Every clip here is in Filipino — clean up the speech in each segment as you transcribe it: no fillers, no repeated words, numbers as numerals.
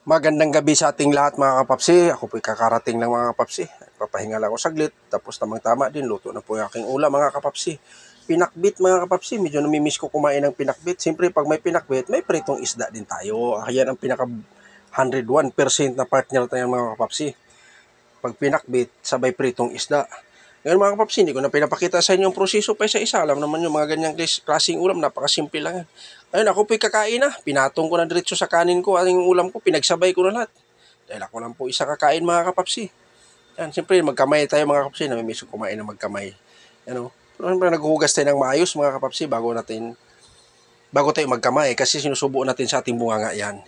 Magandang gabi sa ating lahat mga kapapsi. Ako po'y kakarating ng mga kapapsi. Papahinga lang ako saglit. Tapos tamang-tama din, luto na po yung aking ulam mga kapapsi. Pinakbit mga kapapsi, medyo namimiss ko kumain ng pinakbit. Siyempre pag may pinakbit, may pritong isda din tayo. Ayan ang pinaka 101% na partner tayo mga kapapsi. Pag pinakbit, sabay pritong isda. Ngayon mga kapapsi, hindi ko na pinapakita sa inyo yung proseso pa isa-isa. Alam naman yung mga ganyang klaseng ulam, napakasimple lang yan. Ayun, ako po'y kakain na. Pinatong ko na diretso sa kanin ko, ating ulam ko, pinagsabay ko na lahat. Dahil ako lang po isa kakain mga kapapsi. Yan, siyempre magkamay tayo mga kapapsi, namimiss ko kumain na magkamay. Ano, pero naghuhugas tayo ng maayos mga kapapsi bago tayo magkamay kasi sinusubo natin sa ating bunganga yan.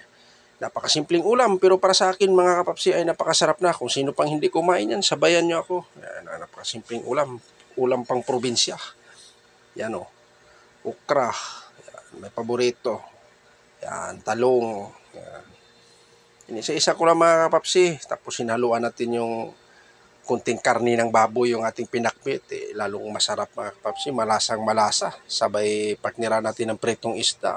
Napakasimpleng ulam pero para sa akin mga kapapsi ay napakasarap na. Kung sino pang hindi kumain yan, sabayan nyo ako. Yan, napakasimpleng ulam pang probinsya. Yan o, okra, yan, may paborito. Yan, talong. Yan. Inisa-isa ko lang mga kapapsi. Tapos sinaluan natin yung kunting karni ng baboy yung ating pinakbit. Lalong masarap mga kapapsi, malasang malasa. Sabay partneran natin ng pritong isda.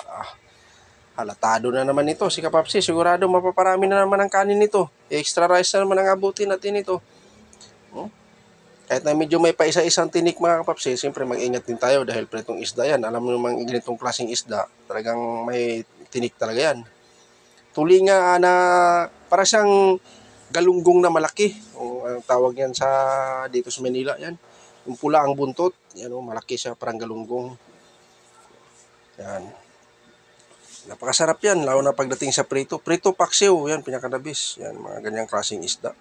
Halatado na naman ito si kapapsi. Sigurado mapaparami na naman ang kanin nito. Extra rice na naman ang abutin natin ito. Kahit na medyo may paisa-isang tinik mga kapapsi, siyempre mag-ingat din tayo dahil pritong isda yan. Alam mo naman ganitong klaseng isda, talagang may tinik talaga yan. Tulinga na para siyang galunggong na malaki. Ang tawag yan dito sa Manila yan. Yung pula ang buntot, yan malaki siya, parang galunggong. Yan. Napakasarap yan, lalo na pagdating sa prito. Prito paksiw, yan, pinakadabis. Yan, mga ganyang klaseng isda.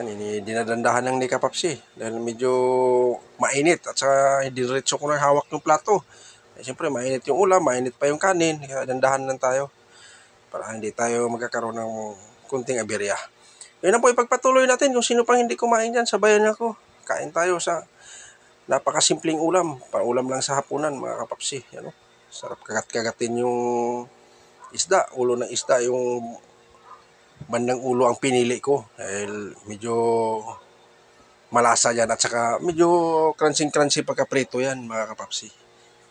Yan, dinadandahan ng ni kapapsi. Dahil medyo mainit at saka diretso ko na hawak yung plato. Siyempre, mainit yung ulam, mainit pa yung kanin. Kaya dandahan lang tayo para hindi tayo magkakaroon ng kunting aberya. Yun na po, ipagpatuloy natin. Kung sino pang hindi kumain dyan, sabayan niyo ako. Kain tayo sa napakasimpleng ulam. Paulam lang sa hapunan, mga kapapsi. Yan, sarap kagat-kagatin yung isda. Ulo ng isda, yung bandang ulo ang pinili ko. Dahil medyo malasa yan. At saka medyo crunchy-crunchy pagkaprito yan, mga kapapsi.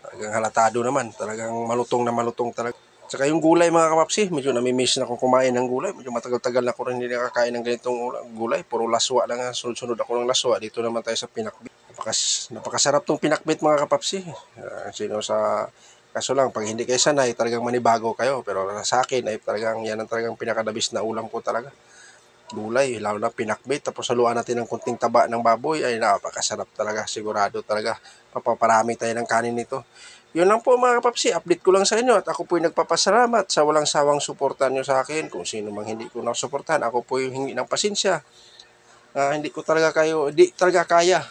Talagang halatado naman. Talagang malutong na malutong talaga. Saka yung gulay mga kapapsi, medyo namimiss na akong kumain ng gulay. Medyo matagal-tagal na ako rin hindi nakakain ng ganitong gulay. Puro laswa lang, sunod-sunod ako ng laswa. Dito naman tayo sa pinakbit. Napakasarap tong pinakbit mga kapapsi. Kaso lang, pag hindi kayo sanay, talagang manibago kayo. Pero sa akin, ay talagang yan ang talagang pinakadabis na ulam ko talaga. Gulay, lalo na pinakbit. Tapos haluan natin ng kunting taba ng baboy. Ay napakasarap talaga, sigurado talaga. Papaparami tayo ng kanin nito. Yun lang po mga kapapsi, update ko lang sa inyo at ako po'y nagpapasalamat sa walang sawang suportan nyo sa akin. Kung sino mang hindi ko nasuportahan, ako po'y hingi ng pasensya. Hindi talaga kaya.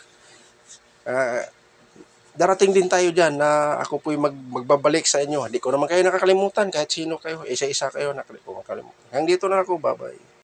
Darating din tayo dyan na ako po'y magbabalik sa inyo. Hindi ko naman kayo nakakalimutan kahit sino kayo. Isa-isa kayo nakalimutan. Hanggang dito na ako, bye-bye.